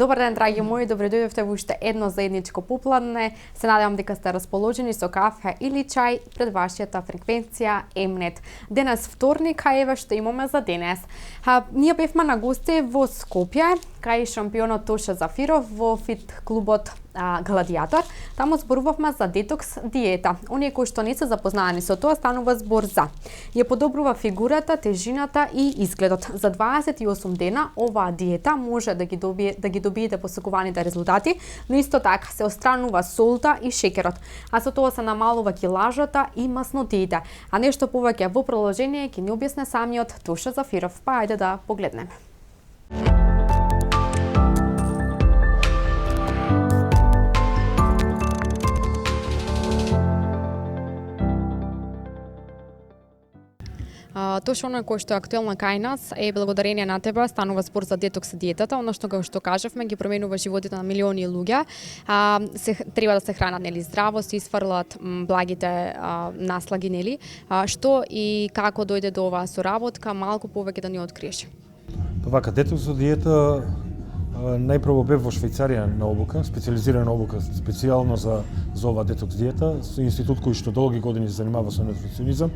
Добар ден, драги мои, добре дојдовте во уште едно заедничко попладне. Се надевам дека сте расположени со кафе или чај пред вашата фреквенција Mnet. Денес вторник, а еве што имаме за денес. Ние бевме на гости во Скопје, кај шампионот Тоша Зафиров во фит клубот Гладиатор. Таму зборувавме за детокс диета. Оние кои што не се запознаени со тоа, станува збор за: ја подобрува фигурата, тежината и изгледот. За 28 дена оваа диета може да ги добиете посакуваните резултати, но исто така се отстранува солта и шеќерот, а со тоа се намалува килажата и маснотиите. А нешто повеќе во продолжение ќе ни објасне самиот Тоша Зафиров. Па ајде да погледнеме. Точно оно кој што е актуелно кај нас е благодарение на тебе, станува збор за детокс диетата, она што како што кажавме ги променува животите на милиони луѓе. Треба да се хранат нели здраво, се исфрлат благите наслаги нели. Што и како дојде до оваа соработка, малку повеќе да ни откриеш. Вака, детокс диета најпрво бев во Швајцарија на обука, специјализирана обука специјално за оваа детокс диета, со институт кој што долги години се занимава со нутриционизам.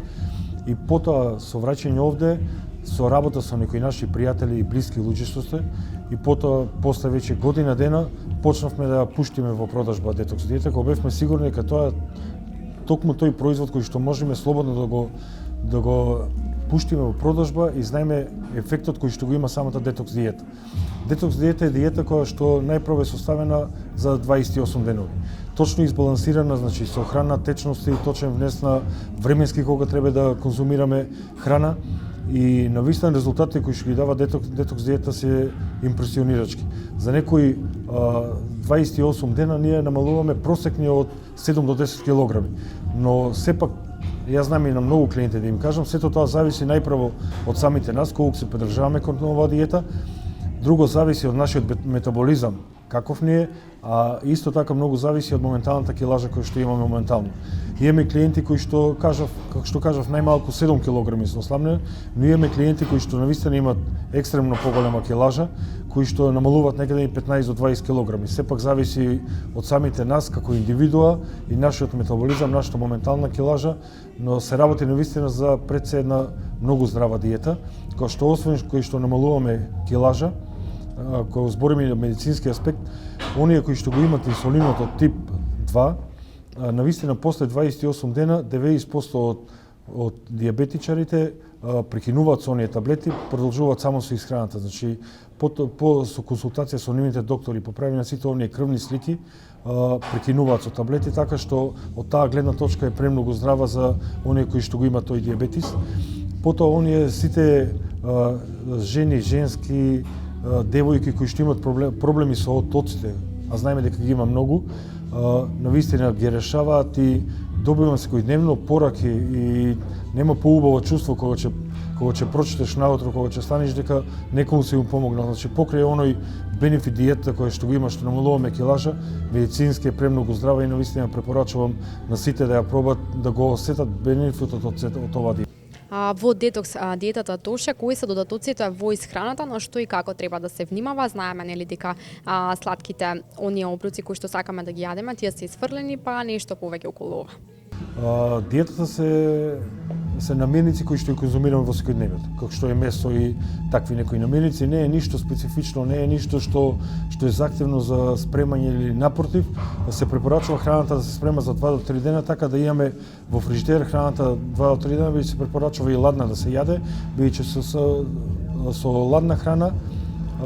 И потоа со враќање овде, со работа со некои наши пријатели и блиски луѓе што сте, и потоа после веќе година дена почнавме да пуштиме во продажба детокс диета, кога бевме сигурни дека тоа токму тој производ кој што можеме слободно да го пуштиме во продажба и знаеме ефектот кој што го има самата детокс диета. Детокс диета е диета која што најпрво е составена за 28 денови. Точно избалансирана, значи со храна, течности, точен внес на временски кога треба да конзумираме храна, и навистина резултатите кои што ги дава детокс диета се импресионирачки. За некои 28 дена ние намалуваме просекни од 7 до 10 килограми, но сепак јас знам и на многу клиенти да им кажам, сето тоа зависи најпрво од самите нас, колку се придржаваме кон оваа диета. Друго зависи од нашиот метаболизам, каков ни е, а исто така многу зависи од моменталната килажа која што имаме моментално. Имаме клиенти кои што како што кажав, најмалку 7 килограми се ослабнени, но имаме клиенти кои што навистина имаат екстремно поголема килажа, кои што намалуваат некаде 15 до 20 килограми. Сепак зависи од самите нас како индивидуа и нашиот метаболизам, нашата моментална килажа, но се работи навистина за пред се една многу здрава диета, која што освен кои што намалуваме килажа, кога збориме на медицински аспект, оние кои што го имат инсулинот од тип 2, навистина после 28 дена 90% од диабетичарите прекинуваат со оние таблети, продолжуваат само со исхраната. Значи, со консултација со нивните доктори, поправени на сите оние крвни слики, прекинуваат со таблети, така што од таа гледна точка е премногу здрава за оние кои што го имаат тој диабетис. Потоа оние сите жени, женски, девојки кои што имаат проблеми со оттоците, а знаеме дека ги има многу, навистина ги решаваат и добивам секојдневно пораки и нема поубаво чувство кога ќе прочиташ наутро, кога ќе станеш дека некому се им помогнал. Значи покрај оној бенефит диета која што го има, што намалуваме килажа, медицински е премногу здрава и навистина препорачувам на сите да ја пробат, да го осетат бенефитот од оваа диета. Во детокс диетата Тоша, кои се додатоците во исхраната, на што и како треба да се внимава? Знаеме нели дека сладките оние обруци кои што сакаме да ги јадеме, тие се исфрлени, па нешто повеќе околу ова. Диетата се намирници кои што ја конзумираме во секојдневието, како што е месо и такви некои намирници. Не е ништо специфично, не е ништо што е заактивно за спремање или напротив. Се препорачува храната да се спрема за 2 до 3 дена, така да имаме во фрижидер храната 2 до 3 дена, бидејќи се препорачува и ладна да се јаде, бидејќи со ладна храна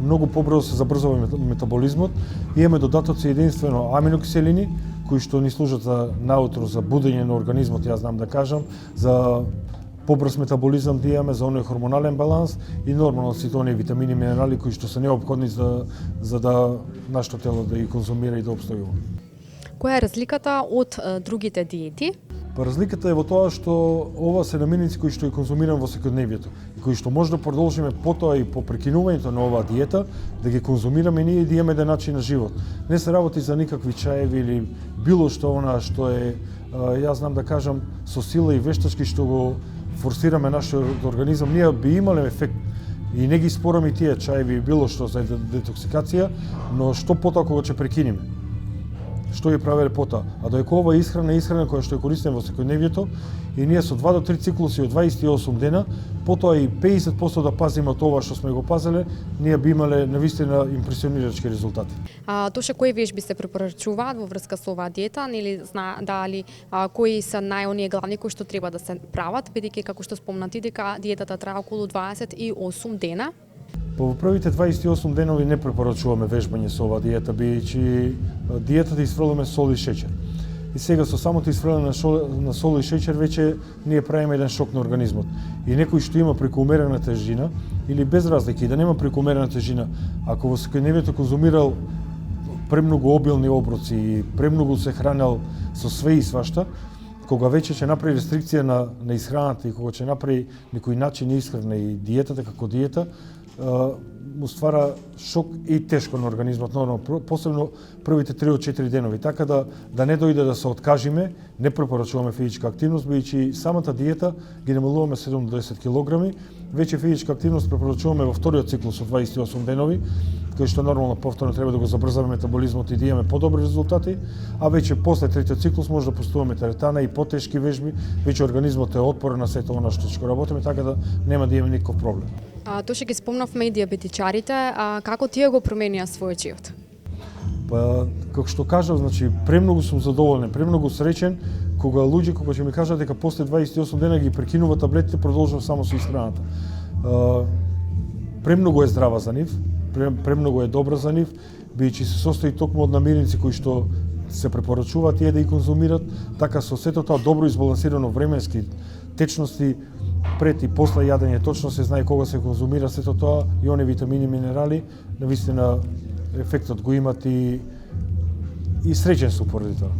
многу побрзо се забрзува метаболизмот. Имаме додатоци единствено аминокиселини, кои што ни служат за наутро, за будење на организмот, јас знам да кажам, за побрз метаболизам да имаме, за оној хормонален баланс и нормално сите оние витамини и минерали кои што се неопходни за да нашето тело да ги конзумира и да обстојува. Која е разликата од другите диети? Па разликата е во тоа што ова се намирници кои што ги конзумираме во секојдневието и кои што може да продолжиме потоа и по прекинувањето на оваа диета да ги конзумираме ние и да имаме еден начин на живот. Не се работи за никакви чаеви или било што она што е, јас знам да кажам, со сила и вештачки што го форсираме нашиот организам, ние би имале ефект И не ги спорам и тие чаеви било што за детоксикација, но што потоа кога ќе прекинеме? Што ги правеле потоа? А доека ова исхрана која што ја користиме во секојдневието, и ние со 2 до 3 циклуси од 28 дена, потоа и 50% да пазиме од ова што сме го пазеле, ние би имале навистина импресионирачки резултати. Тоше кои вежби се препорачуваат во врска со оваа диета, нели дали кои се најоние главни кои што треба да се прават, бидејќи како што спомнати дека диетата трае околу 28 дена? Во првите 28 денови не препорачуваме вежбање со оваа диета, бидејќи диетата изфрламе сол и шеќер. И сега со самото изфрлање на сол и шеќер веќе ние правиме еден шок на организмот. И некој што има прекоумерена тежина или без разлики да нема прекоумерена тежина, ако во секојдневието конзумирал премногу обилни оброци и премногу се хранел со све и свашта, кога веќе ќе направи рестрикција на исхраната и кога ќе направи некој начин исхрана и диетата како диета, му ствара шок и тешко на организмот, посебно првите 3 од 4 денови. Така да не дојде да се откажиме, не препорачуваме физичка активност, бидејќи самата диета ги намалуваме 7 до 10 килограми. Веќе физичка активност препорачуваме во вториот циклус од 28 денови, кој што нормално повторно треба да го забрзаме метаболизмот и да имаме подобри резултати, а веќе после третиот циклус може да постуваме теретана и потешки вежби, веќе организмот е отпорен на сето она што ќе работиме, така да нема да имаме никаков проблем. Тоше ги спомнавме и диабетичарите, како тие го променија својот живот? Па, како што кажав, значи, премногу сум задоволен, премногу среќен, кога ќе ми кажат дека после 28 дена ги прекинува таблетите, продолжува само со исхраната. Премногу е здрава за нив, премногу е добра за нив, бидејќи се состои токму од намирници кои што се препорачуваат тие да ги конзумират, така со сето тоа добро избалансирано временски течности, пред и после јадење точно се знае кога се конзумира сето тоа и оние витамини, минерали, навистина ефектот го имат и среќен сум поради тоа.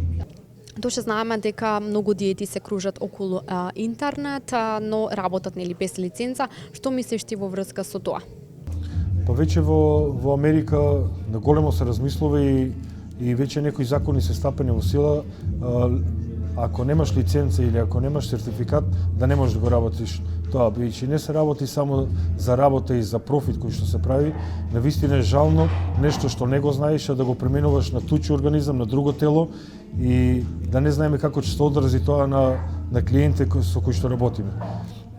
Тоше знаеме дека многу диети се кружат околу интернет, но работат нели без лиценца. Што мислиш ти во врска со тоа? Па веќе во Америка на големо се размислува и веќе некои закони се стапени во сила. Ако немаш лиценца или ако немаш сертификат, да не можеш да го работиш тоа, бидејќи не се работи само за работа и за профит кој што се прави, навистина е жално нешто што не го знаеш, да го пременуваш на тучи организам, на друго тело и да не знаеме како ќе се одрази тоа на клиенти со кои што работиме.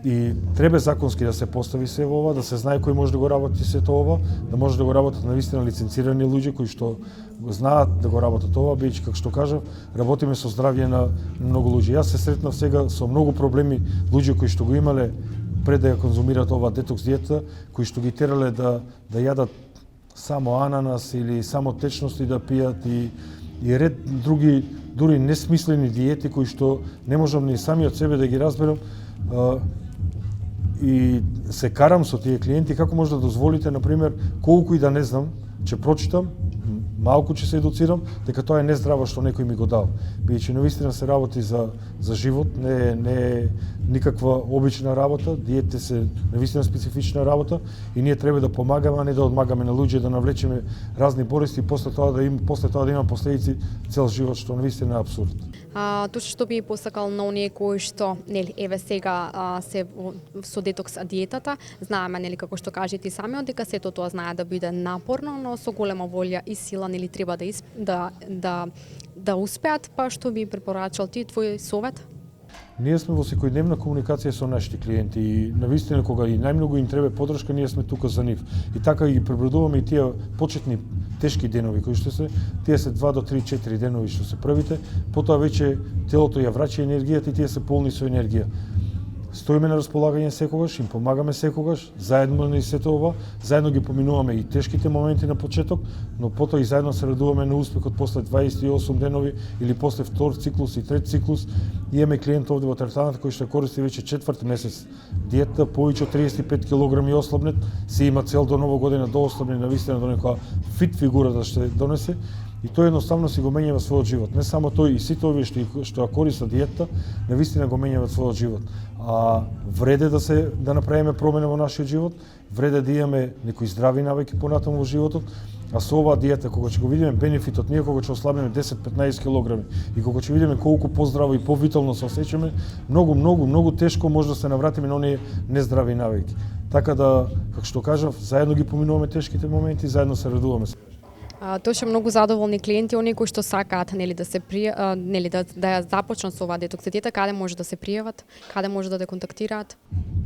И треба законски да се постави се во ова, да се знае кој може да го работи сето ова, да може да го работат навистина лиценцирани луѓе кои што го знаат да го работат ова, бидејќи како што кажав, работиме со здравје на многу луѓе. Јас се сретнав сега со многу проблеми луѓе кои што го имале пред да ја конзумират ова детокс диета, кои што ги терале да јадат само ананас или само течности да пијат и ред други дури несмислени диети кои што не можам ни сами од себе да ги разберам. И се карам со тие клиенти како може да дозволите, например, колку и да не знам, ќе прочитам, малку ќе се едуцирам, дека тоа е нездраво што некој ми го дал. Бидејќи навистина се работи за живот, не е никаква обична работа, диетите се навистина специфична работа и ние треба да помагаме, а не да одмагаме на луѓе, да навлечеме разни болести и после тоа да има последици цел живот, што навистина е апсурд. Точно што би посакал на оние кои што нели еве сега се со детокс диетата, знаеме нели како што кажете самиот дека сето тоа знае да биде напорно, но со голема волја и сила нели треба да успеат, па што би препорачал ти твој совет? Ние сме во секојдневна комуникација со нашите клиенти и навистина кога и најмногу им треба поддршка, ние сме тука за нив. И така ги пребродуваме и тие почетни тешки денови кои што се, тие се 2 до 3-4 денови што се првите, потоа веќе телото ја враќа енергијата и тие се полни со енергија. Стоиме на располагање секогаш, им помагаме секогаш, заедно на сето ова, заедно ги поминуваме и тешките моменти на почеток, но потоа и заедно се радуваме на успехот после 28 денови или после втор циклус и трет циклус. Имаме клиент овде во теретаната кој што користи веќе 4 месец диета, повеќе од 35 килограми ослабнет, се има цел до нова година да ослабне навистина до некоја фит фигура да ќе донесе. И тој едноставно си го менјава својот живот. Не само тој, и сите овие што ја користат диета, навистина го менјават својот живот. А вреде да направиме промена во нашиот живот, вреде да имаме некои здрави навики понатаму во животот, а со оваа диета, кога ќе го видиме бенефитот, ние кога ќе ослабиме 10-15 килограми и кога ќе видиме колку поздраво и повитално се осеќаме, многу тешко може да се навратиме на оние нездрави навики. Така да, како што кажав, заедно ги поминуваме тешките моменти, заедно се радуваме. Тоа многу задоволни клиенти, оние кои што сакаат да се да ја започнат со оваа детокс диета, каде може да се пријават, каде може да те контактираат?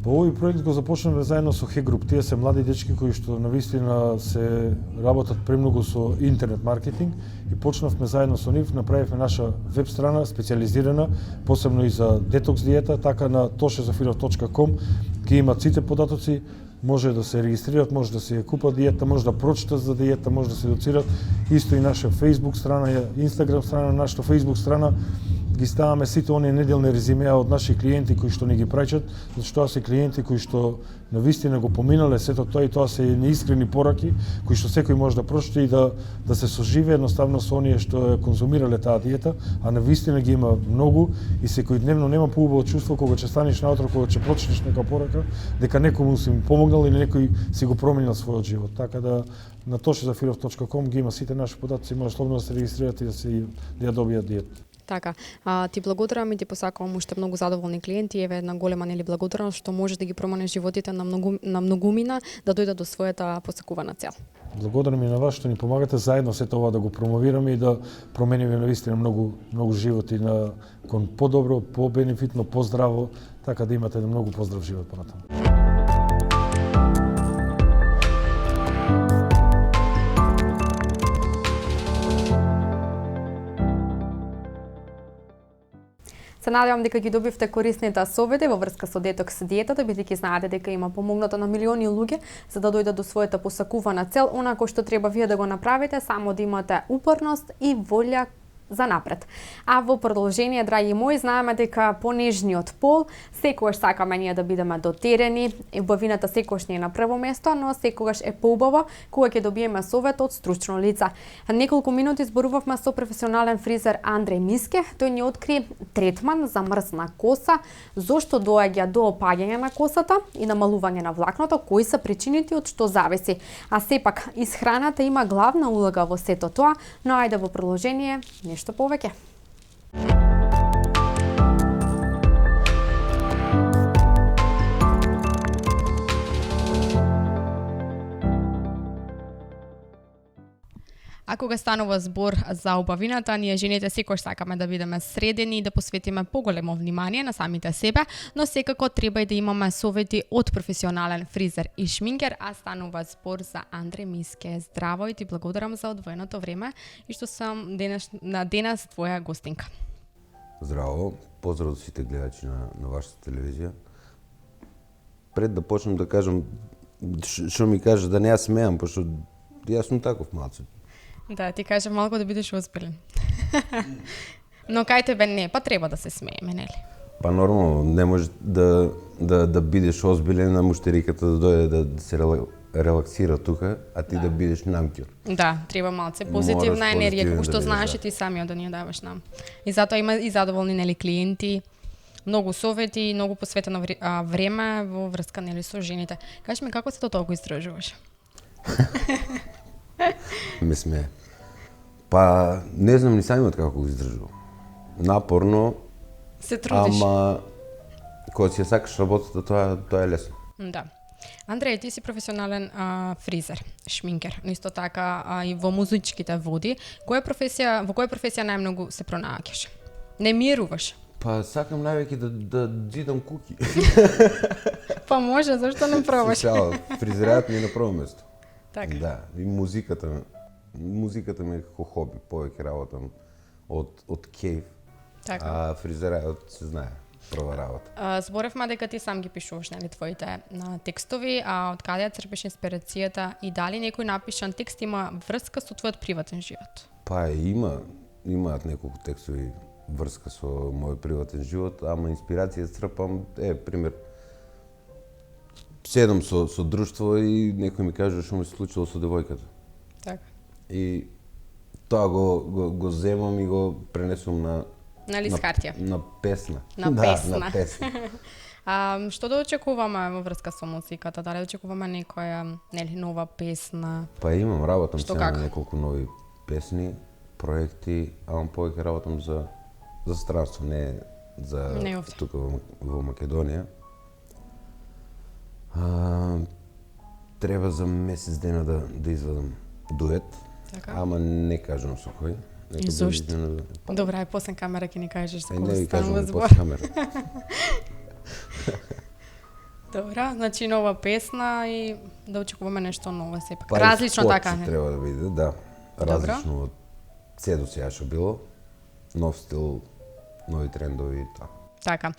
По овој проект го започнавме заедно со He Group. Тие се млади дечки кои што навистина се работат премногу со интернет маркетинг и почнавме заедно со нив, направивме наша веб страна специјализирана посебно и за детокс диета, така на toshezafirov.com ги имаат сите податоци. Може да се регистрират, може да се ја купат диета, може да прочитат за диета, може да се едуцират. Исто и наша Facebook страна, Instagram страна, нашата Facebook страна ги ставаме сите оние неделни резимеа од наши клиенти кои што ни ги праќат, зашто тоа се клиенти кои што навистина го поминале сето тоа и тоа се неискрени пораки кои што секој може да прочита и да се соживее едноставно со оние што ја конзумирале таа диета, а навистина ги има многу и секојдневно нема поубаво чувство кога ќе станеш наутро, кога ќе прочиташ нека порака, дека некому си му помогнал или некој си го променил својот живот. Така да на toshezafirov.com ги има сите наши податоци, може слободно да се регистрирате и да ја добијат диета. Така, ти благодарам и ти посакувам уште многу задоволни клиенти, еве една голема благодарност што може да ги промени животите на многумина да дојдат до својата посакувана цел. Благодарам и на вас што ни помагате заедно сето ова да го промовираме и да промениме навистина многу животи на кон подобро, побенефитно, поздраво, така да имате многу поздрав живот понатаму. Се надевам дека ги добивте корисните совети во врска со детокс диетата, бидејќи знаете дека има помогнато на милиони луѓе за да дојдат до својата посакувана цел, онако што треба вие да го направите, само да имате упорност и волја за напред. А во продолжение, драги мои, знаеме дека понежниот пол секогаш сакаме ние да бидеме дотерени, убавината секогаш не е на прво место, но секогаш е поубава кога ќе добиеме совет од стручно лице. Неколку минути зборувавме со професионален фризер Андреј Миске. Тој ни откри третман за мрзна коса, зошто доаѓа до опаѓање на косата и намалување на влакното, кои се причините од што зависи. А сепак, исхраната има главна улога во сето тоа, но ајде во продолжение нешто повеќе. А кога станува збор за убавината, ние жените секогаш сакаме да бидеме средени и да посветиме поголемо внимание на самите себе, но секако треба и да имаме совети од професионален фризер и шминкер, а станува збор за Андреј Миске. Здраво и ти благодарам за одвоеното време и што сум денес твоја гостинка. Здраво, поздрав до сите гледачи на вашата телевизија. Пред да почнем да кажам што ми кажа да не ја смеам, пошто јас сум таков малце. Да, ти кажа малку да бидеш озбилен. Но кај тебе не, па треба да се смееме, нели? Па нормално, не може да бидеш озбилен на муштериката да дојде да се релаксира тука, а ти да бидеш намкјур. Да, треба малце позитивна енергија, како што знаеш и ти самиот да ни ја даваш нам. И затоа има и задоволни нели клиенти, многу совети, многу посветено време во врска нели со жените. Кажи ми како се тоа го истражуваш? Ме смее. Па не знам ни самиот како го издржувам. Напорно, се трудиш. Ама кога си ја сакаш работата, тоа е лесно. Да. Андреј, ти си професионален фризер, шминкер, но исто така и во музичките води. Во која професија најмногу се пронаѓаш? Не мируваш? Па сакам највеќе да зидам куки. Па може, зашто не пробаш? Фризерат ми е на прво место. Така. Да, и музиката ми е како хоби, повеќе работам од кејф. Така. А фризерот се знае, прва работа. Зборевме дека ти сам ги пишуваш нели твоите текстови, а од каде ја црпиш инспирацијата и дали некој напишан текст има врска со твојот приватен живот? Па имаат неколку текстови врска со мојот приватен живот, ама инспирација црпам, пример, седам со друштво и некој ми каже што ми се случило со девојката. Така. И тоа го земам и го пренесувам на лист хартија. На песна. На песна. На песна. Што да очекуваме во врска со музиката? Дали очекуваме некоја нова песна? Па имам, работам се на неколку нови песни, проекти, ама повеќе работам за странство, не за тука во Македонија. Треба за месец дена да извадам дует, Така. ама не кажам со кој. Нека И биде зошто? изненада. Добра, после камера ќе ни кажеш за Не кога ви станува кажам збор. после камера. Добра, значи нова песна и да очекуваме нешто ново сепак. Па и Различно спот така, ќе не? треба да биде, да. Добро. Различно од се до сега што било. Нов стил, нови трендови и тоа. Така.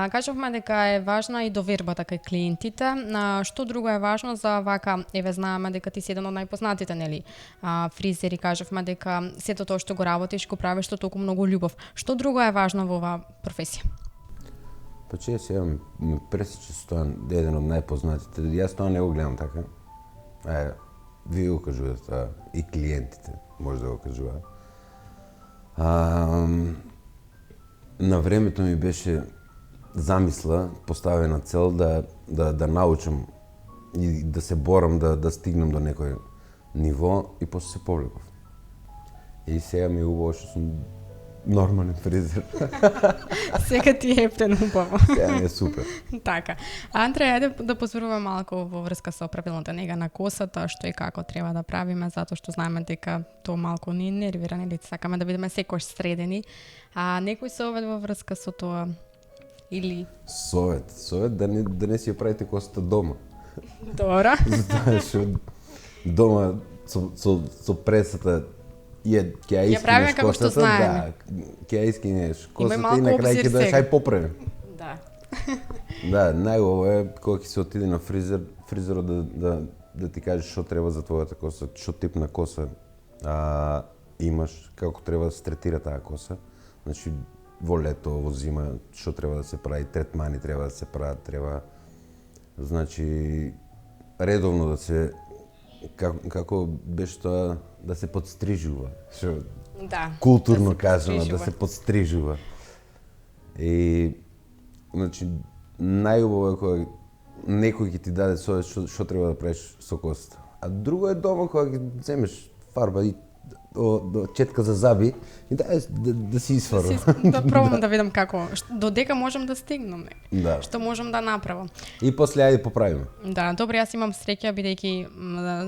Кажавме дека е важна и довербата кај клиентите. Што друго е важно за вака, еве знаеме дека ти си еден од најпознатите, нели? Фризери, кажавме дека сето тоа што го работиш го правиш со толку многу љубов. Што друго е важно во оваа професија? Па че сега ме пресече Стојан, еден од најпознатите. Јас тоа не го гледам така. Вие го кажувате тоа, и клиентите може да го кажуваат. На времето ми беше замисла, поставена цел да научам и да се борам да стигнам до некој ниво и после се повлеков. И сега ми е убаво што сум нормален фризер. Сега ти е ептен убаво. Сега ми е супер. Така. Андреј, ајде да позборуваме малку во врска со правилната нега на косата, што и како треба да правиме, затоа што знаеме дека тоа малку ни нервира, нели? Сакаме да бидеме секојаш средени. Некој совет во врска со тоа или Совет да не си ја правите косата дома. добра? Затоа што дома со пресата ќе ја Ја правиме искинеш како што косата, знаеме. ќе ја искинеш косата малку и на крај обзир ќе дојдеш сега. ај поправи. Да. Да, најубаво е кога ќе се отиде на фризерот да ти каже што треба за твојата коса, што тип на коса имаш, како треба да се третира таа коса. Значи во лето, во зима, што треба да се прави, третмани треба да се прават, значи редовно да се како беше тоа да се подстрижува, што Да. културно да се кажано, да подстрижува. се подстрижува. И значи најубаво е кога некој ќе ти даде совет што треба да правиш со косата. А друго е дома кога ќе земеш фарба и до четка за заби и да си изфарба. Да пробам да видам како, додека можам да стигнам, не? Да. Што можам да направам. И после ајде поправиме. Да, добро, јас имам среќа бидејќи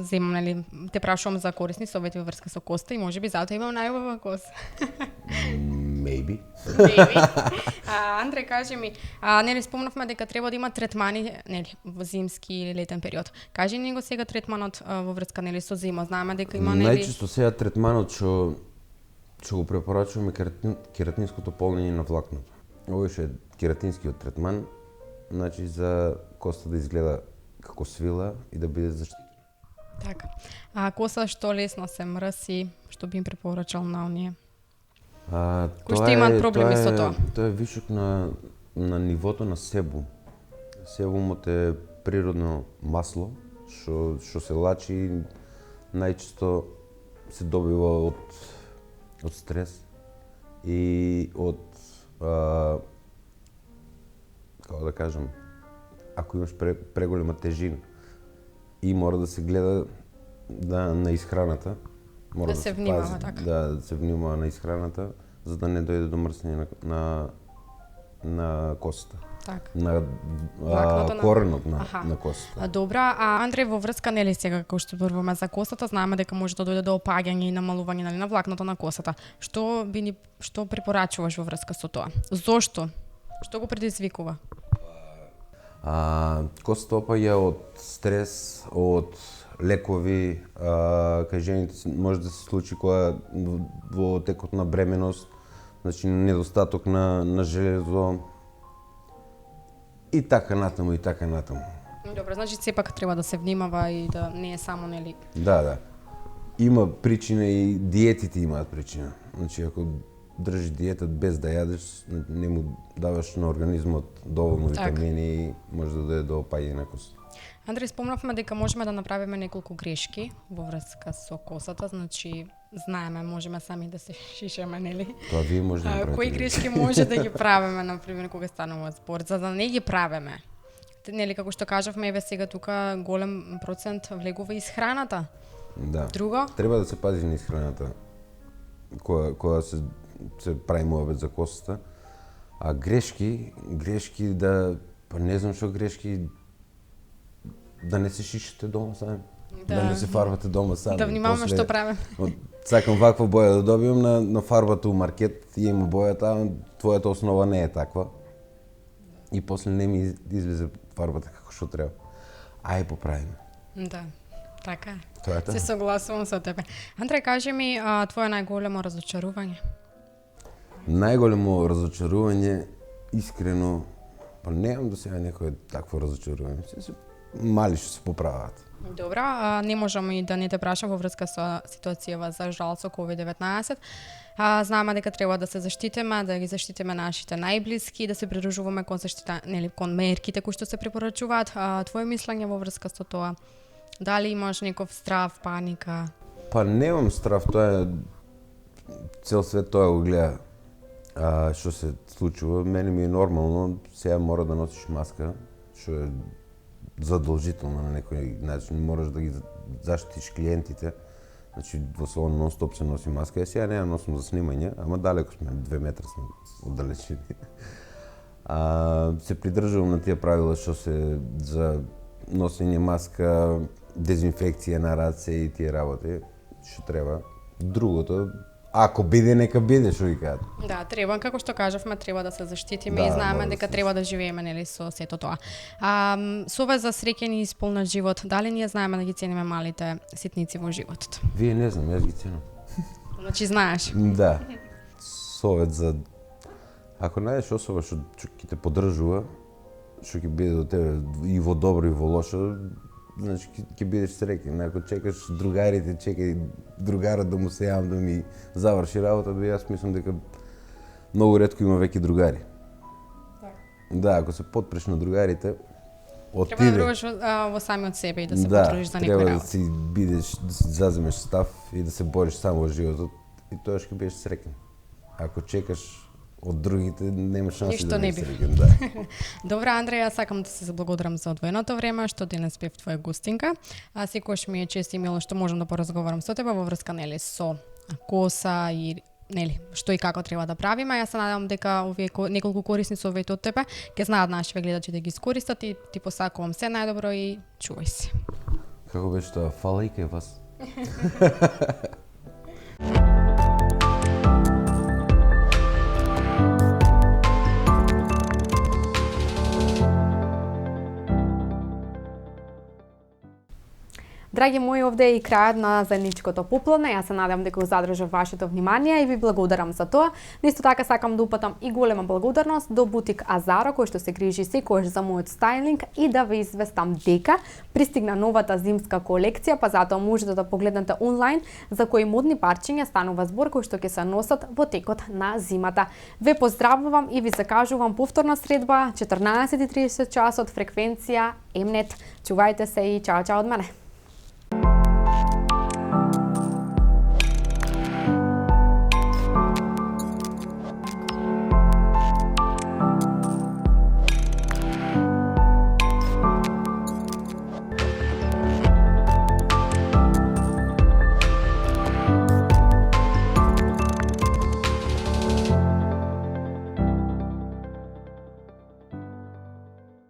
земам, нели, те прашувам за корисни совети во врска со коста и можеби затоа имам најубава коса. Maybe. Андре, кажи ми, нели спомнавме дека треба да има третмани, нели, во зимски или летен период. Кажи ни го сега третманот во врска, нели, со зима. Знаеме дека има, нели... Најчесто сега третманот што го препорачуваме кератинското полнење на влакното. Овој што е кератинскиот третман, значи за коста да изгледа како свила и да биде заштитена. Така. Коса што лесно се мрси, што би им препорачал на оние? Кои што имаат проблеми со тоа? Тоа е вишок на нивото на себум. Себумот е природно масло што се лачи, најчесто се добива од стрес и од како да кажам, ако имаш преголема тежина и мора да се гледа на исхраната, мора Да се внимава, пази, така. да се внимава на исхраната, за да не дојде до мрсење на косата. Така. На Влакното на- коренот Аха. на косата. Добра, Андре, во врска, нели сега како што зборуваме за косата, знаеме дека може да дојде до опаѓање и намалување, нели, на влакното на косата. Што препорачуваш во врска со тоа? Зошто? Што го предизвикува? Косата опаѓа од стрес, од лекови, кај жените може да се случи кога во текот на бременост, значи недостаток на железо и така натаму. Добро, значи сепак треба да се внимава и да не е само, нели... Да. Има причина и диетите имаат причина. Значи ако држиш диета без да јадеш, не му даваш на организмот доволно Така. витамини, може да дојде до опаѓање на косата. Андре, спомнавме дека можеме да направиме неколку грешки во врска со косата, значи знаеме, можеме сами да се шишеме, нели? Тоа вие може да направите. Кои грешки може да ги правиме, например, кога станува збор, за да не ги правиме? Нели, како што кажавме, еве сега тука голем процент влегува из храната. Да. Друго? Треба да се пази на исхраната кога се прави муабет за косата. А грешки да, па не знам што грешки, да не се шишите дома сами. Да не се фарбате дома сами. Да внимаваме што правим. Сакам ваква боја да добием на фарбата у маркет, има бојата, твојата основа не е таква. И после не ми излезе фарбата како што треба. Ај поправиме. Да, така е. Тоа е тоа. Се согласувам со тебе. Андреј, кажи ми, твое најголемо разочарување? Најголемо разочарување, искрено, па немам до сега некој такво разочарување. Се мали што се поправаат. Добро, не можам и да не те прашам во врска со ситуацијава за жал со COVID-19. Знаеме дека треба да се заштитиме, да ги заштитиме нашите најблиски, да се придружуваме кон заштита, кон мерките кои што се препорачуваат. Твое мислење во врска со тоа? Дали имаш некој страв, паника? Па немам страв, тоа е цел свет тоа го гледа. Што се случува, мене ми е нормално, сега мора да носиш маска, што е задолжително на некој начин, мораш да ги заштитиш клиентите. Значи, во салон нон-стоп се носи маска. Ја сега не ја носам за снимање, ама далеко сме, 2 метра сме оддалечени. Се придржувам на тие правила што се за носење маска, дезинфекција на раце и тие работи, што треба. Другото, ако биде, нека биде, што ги кажат. Да, треба, како што кажавме, треба да се заштитиме Да, и знаеме мора да дека се треба да живееме со сето тоа. Сове за среќен и исполнет живот, дали ние знаеме да ги цениме малите ситници во животот? Вие не знам, јас ги ценам. Значи знаеш. Да. Совет за ако најдеш особа што ќе те поддржува, што ќе биде до тебе и во добро и во лошо, значи ќе бидеш среќен. Ако чекаш другарите, чекај другарот да му се јавам да ми заврши работа, јас мислам дека многу ретко има веќе другари. Да, ако се потпреш на другарите, отиде. Треба да веруваш во самиот себе и да се потрудиш за некој треба да работа. си бидеш, да си заземеш став и да се бориш само во животот и тоа ќе бидеш среќен. Ако чекаш од другите, нема шанси Ништо да не бидеш би. среќен. Да. Добра, Андреја, сакам да се заблагодарам за одвоеното време што денес бев твоја гостинка. Секогаш ми е чест и мило што можам да поразговарам со тебе во врска со коса и што и како треба да правиме. Јас се надевам дека овие неколку корисни совети од тебе ќе знаат нашите гледачи да ги искористат и ти посакувам се најдобро и чувај се. Како беше тоа? Фала и кај вас. Драги мои, овде е и крајот на заедничкото попладне. Јас се надевам дека го задржав вашето внимание и ви благодарам за тоа. Исто така сакам да упатам и голема благодарност до бутик Азаро, кој што се грижи секогаш за мојот стайлинг, и да ве известам дека пристигна новата зимска колекција, па затоа можете да погледнете онлайн за кои модни парчиња станува збор кои што ќе се носат во текот на зимата. Ве поздравувам и ви закажувам повторна средба 14:30 часот, фреквенција Mnet. Чувајте се и чао од мене.